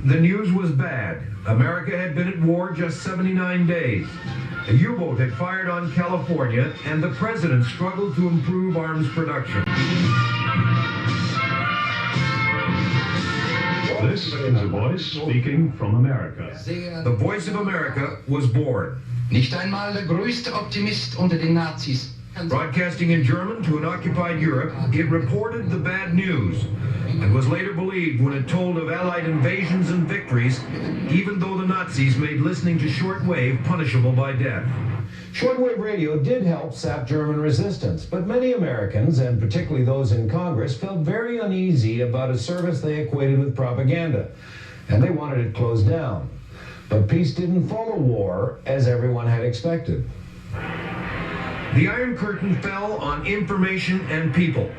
The news was bad. America had been at war just 79 days. A U-boat had fired on California, and the president struggled to improve arms production. This is a voice speaking from America. The Voice of America was born. Nicht einmal der größte Optimist unter den Nazis. Broadcasting in German to an occupied Europe, it reported the bad news and was later believed when it told of Allied invasions and victories, even though the Nazis made listening to shortwave punishable by death. Shortwave radio did help sap German resistance, but many Americans, and particularly those in Congress, felt very uneasy about a service they equated with propaganda, and they wanted it closed down. But peace didn't follow war, as everyone had expected. The Iron Curtain fell on information and people,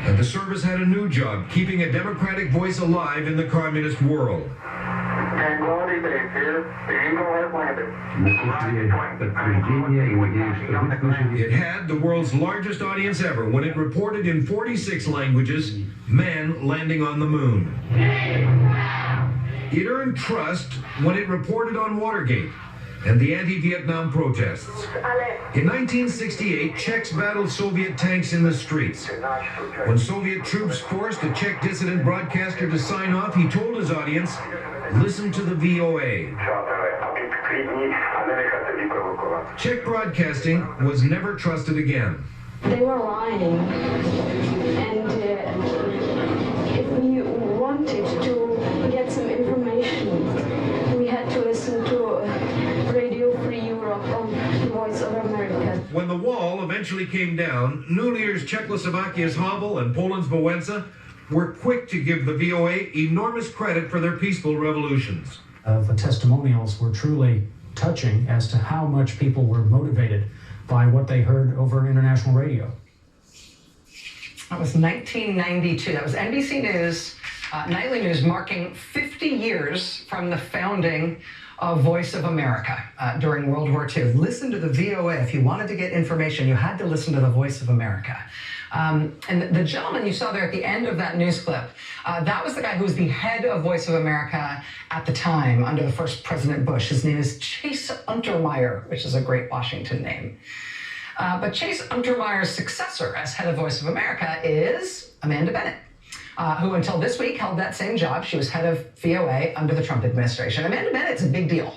and the service had a new job, keeping a democratic voice alive in the communist world. Tranquility Base here. The Eagle has landed. It had the world's largest audience ever when it reported in 46 languages, man landing on the moon. It earned trust when it reported on Watergate and the anti-Vietnam protests. In 1968, Czechs battled Soviet tanks in the streets. When Soviet troops forced a Czech dissident broadcaster to sign off, he told his audience, listen to the VOA. Czech broadcasting was never trusted again. They were lying, and if we wanted to get some information, we had to listen to Radio Free Europe on the Voice of America. When the wall eventually came down, New Lear's Czechoslovakia's Havel and Poland's Wałęsa were quick to give the VOA enormous credit for their peaceful revolutions. The testimonials were truly touching as to how much people were motivated by what they heard over international radio. That was 1992. That was NBC News, nightly news, marking 50 years from the founding of Voice of America during World War II. Listen to the VOA. If you wanted to get information, you had to listen to the Voice of America. And the gentleman you saw there at the end of that news clip, that was the guy who was the head of Voice of America at the time under the first President Bush. His name is Chase Untermeyer, which is a great Washington name. But Chase Untermeyer's successor as head of Voice of America is Amanda Bennett, who until this week held that same job. She was head of VOA under the Trump administration. Amanda Bennett's a big deal.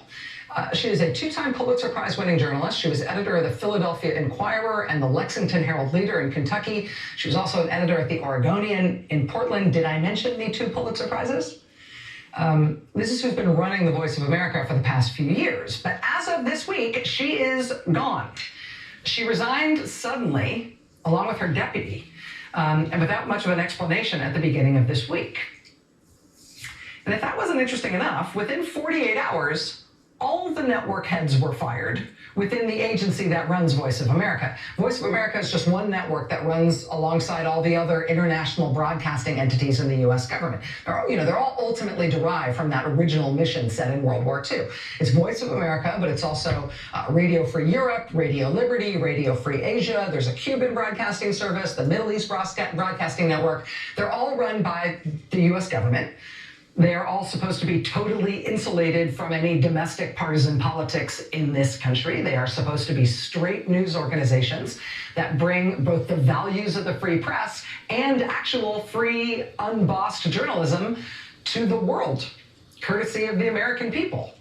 She is a two-time Pulitzer Prize-winning journalist. She was editor of the Philadelphia Inquirer and the Lexington Herald-Leader in Kentucky. She was also an editor at the Oregonian in Portland. Did I mention the 2 Pulitzer Prizes? This is who's been running the Voice of America for the past few years. But as of this week, she is gone. She resigned suddenly, along with her deputy, and without much of an explanation at the beginning of this week. And if that wasn't interesting enough, within 48 hours, all of the network heads were fired within the agency that runs Voice of America. Voice of America is just one network that runs alongside all the other international broadcasting entities in the U.S. government. They're all ultimately derived from that original mission set in World War II. It's Voice of America, but it's also Radio Free Europe, Radio Liberty, Radio Free Asia. There's a Cuban broadcasting service, the Middle East Broadcasting Network. They're all run by the U.S. government. They are all supposed to be totally insulated from any domestic partisan politics in this country. They are supposed to be straight news organizations that bring both the values of the free press and actual free, unbossed journalism to the world, courtesy of the American people.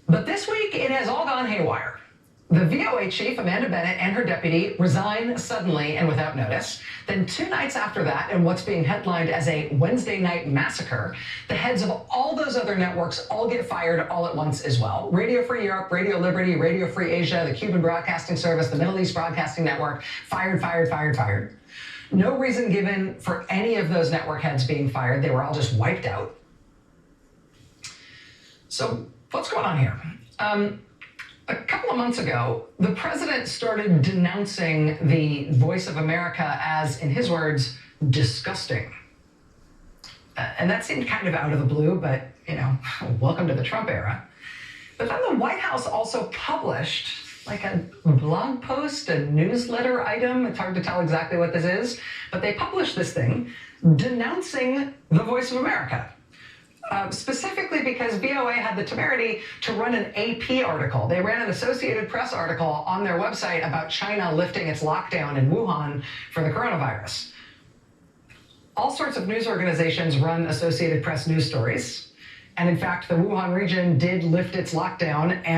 But this week, it has all gone haywire. The VOA chief, Amanda Bennett, and her deputy resign suddenly and without notice. Then 2 nights after that, in what's being headlined as a Wednesday night massacre, the heads of all those other networks all get fired all at once as well. Radio Free Europe, Radio Liberty, Radio Free Asia, the Cuban Broadcasting Service, the Middle East Broadcasting Network, fired. No reason given for any of those network heads being fired. They were all just wiped out. So what's going on here? A couple of months ago, the president started denouncing the Voice of America as, in his words, disgusting. And that seemed kind of out of the blue, but, welcome to the Trump era. But then the White House also published like a blog post, a newsletter item. It's hard to tell exactly what this is, but they published this thing denouncing the Voice of America. specifically because VOA had the temerity to run an AP article. They ran an Associated Press article on their website about China lifting its lockdown in Wuhan for the coronavirus. All sorts of news organizations run Associated Press news stories. And in fact, the Wuhan region did lift its lockdown, and